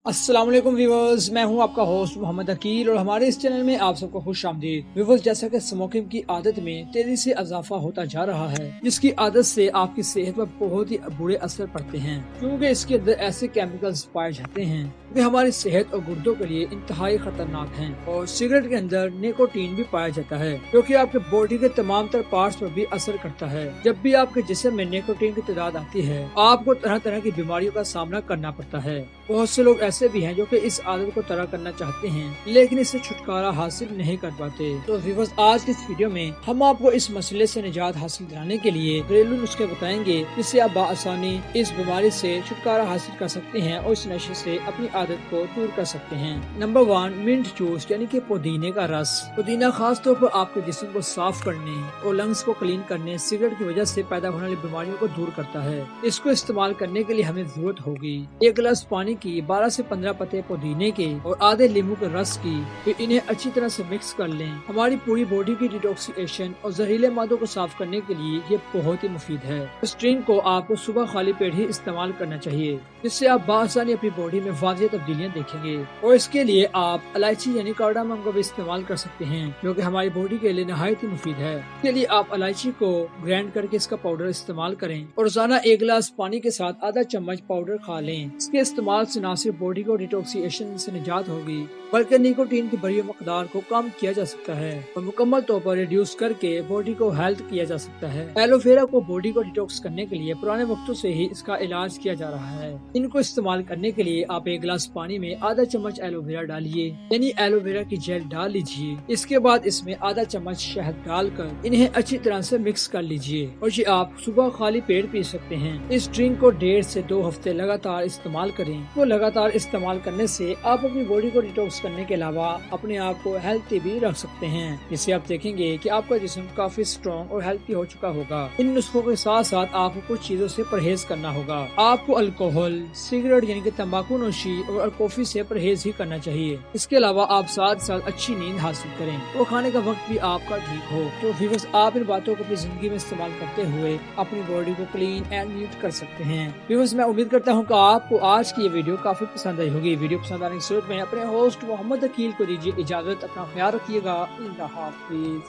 अस्सलाम वालेकुम व्यूवर्स, मैं हूं आपका होस्ट मोहम्मद अकील और हमारे इस चैनल में आप सबको खुश आमदीद। व्यूवर्स, जैसा कि स्मोकिंग की आदत में तेजी से इजाफा होता जा रहा है, जिसकी आदत से आपकी सेहत पर बहुत ही बुरे असर पड़ते हैं, क्योंकि इसके अंदर ऐसे केमिकल्स पाए जाते हैं जो हमारी सेहत और गुर्दों के लिए इंतहाई खतरनाक हैं। और सिगरेट के अंदर निकोटीन भी पाया जाता है, जो कि आपके बॉडी के तमाम तर पार्ट्स पर भी असर करता है। जब भी आपके जिस्म में निकोटीन की तादाद आती है, आपको तरह तरह की बीमारियों का सामना करना पड़ता है। बहुत से लोग ऐसे भी हैं जो कि इस आदत को तरक करना चाहते हैं, लेकिन इससे छुटकारा हासिल नहीं कर पाते। तो व्यूअर्स, आज की इस वीडियो में हम आपको इस मसले से निजात हासिल दिलाने के लिए घरेलू नुस्खे बताएंगे, जिससे आप बआसानी इस बीमारी से छुटकारा हासिल कर सकते हैं और इस नशे से अपनी आदत को दूर कर सकते हैं। नंबर 1, मिंट जूस यानी कि पुदीने का रस। पुदीना खास तौर पर आपके जिस्म को साफ करने और लंग्स को क्लीन करने, सिगरेट की वजह से पैदा होने वाली बीमारियों को दूर करता है। इसको इस्तेमाल करने के लिए हमें जरूरत होगी 1 गिलास पानी की, 12 से 15 पत्ते पुदीने के और आधे नींबू के रस की। फिर इन्हें अच्छी तरह से मिक्स कर लें। हमारी पूरी बॉडी की डिटॉक्सिकेशन और जहरीले मादों को साफ करने के लिए ये बहुत ही मुफीद है। इस ड्रिंक को आपको सुबह खाली पेट ही इस्तेमाल करना चाहिए, जिससे आप बआसानी अपनी बॉडी में वाज़ेह तब्दीलियां देखेंगे। और इसके लिए आप इलायची यानी कार्डामम को भी इस्तेमाल कर सकते हैं, जो कि हमारी बॉडी के लिए नहायत ही मुफीद है। इसके लिए आप इलायची को ग्राइंड करके इसका पाउडर इस्तेमाल करें और रोजाना 1 गिलास पानी के साथ आधा चम्मच पाउडर खा लें। इसके इस्तेमाल से न सिर्फ बॉडी को डिटॉक्सिकेशन से निजात होगी, बल्कि निकोटीन की बड़ी मकदार को कम किया जा सकता है और मुकम्मल तौर पर रिड्यूस करके बॉडी को हेल्थ किया जा सकता है। एलोवेरा को बॉडी को डिटॉक्स करने के लिए पुराने वक्तों से ही इसका इलाज किया जा रहा है। इनको इस्तेमाल करने के लिए आप 1 गिलास पानी में आधा चम्मच एलोवेरा डालिए, यानी एलोवेरा की जेल डाल लीजिए। इसके बाद इसमें आधा चम्मच शहद डालकर इन्हें अच्छी तरह से मिक्स कर लीजिए और ये आप सुबह खाली पेट पी सकते हैं। इस ड्रिंक को 1.5 से 2 हफ्ते लगातार इस्तेमाल करें। तो लगातार इस्तेमाल करने से आप अपनी बॉडी को डिटॉक्स करने के अलावा अपने आप को हेल्थी भी रख सकते हैं, जिससे आप देखेंगे कि आपका जिस्म काफी स्ट्रॉन्ग और हेल्थी हो चुका होगा। इन नुस्खों के साथ साथ आपको कुछ चीजों से परहेज करना होगा। आपको अल्कोहल, सिगरेट यानी कि तंबाकू नोशी और कॉफी से परहेज ही करना चाहिए। इसके अलावा आप साथ साथ अच्छी नींद हासिल करें और खाने का वक्त भी आपका ठीक हो। तो व्यूअर्स, आप इन बातों को अपनी जिंदगी में इस्तेमाल करते हुए अपनी बॉडी को क्लीन एंड नीट कर सकते हैं। व्यूअर्स, मैं उम्मीद करता हूँ कि आपको आज की ये वीडियो काफी पसंद आई होगी। वीडियो पसंद आने की सूरत में अपने होस्ट मोहम्मद अकील को दीजिए इजाजत। अपना ख्याल रखिएगा। अल्लाह हाफिज।